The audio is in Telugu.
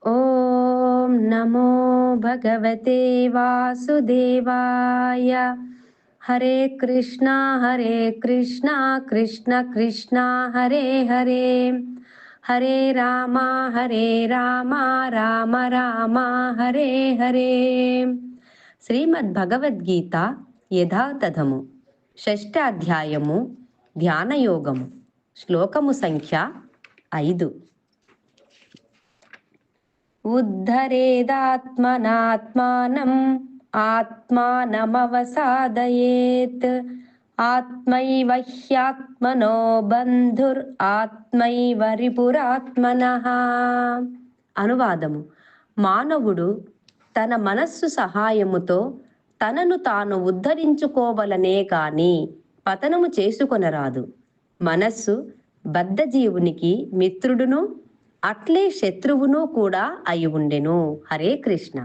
ఓం నమో భగవతే వాసుదేవాయ. హరే కృష్ణ కృష్ణ కృష్ణ హరే హరే, హరే రామ రామ రామ హరే హరే. శ్రీమద్ భగవద్గీత యథాతథము, షష్ఠాధ్యాయము, ధ్యానయోగము. శ్లోకము సంఖ్య 5. ఉద్ధరేదాత్మనాత్మానం ఆత్మానమవసాదయేత్, ఆత్మైవ హ్యాత్మనో బంధుర్ ఆత్మైవ రిపురాత్మనః. అనువాదము: మానవుడు తన మనస్సు సహాయముతో తనను తాను ఉద్ధరించుకోవలనే కాని పతనము చేసుకొనరాదు. మనస్సు బద్ధజీవునికి మిత్రుడును, అట్లే శత్రువును కూడా అయి ఉండెను. హరే కృష్ణ.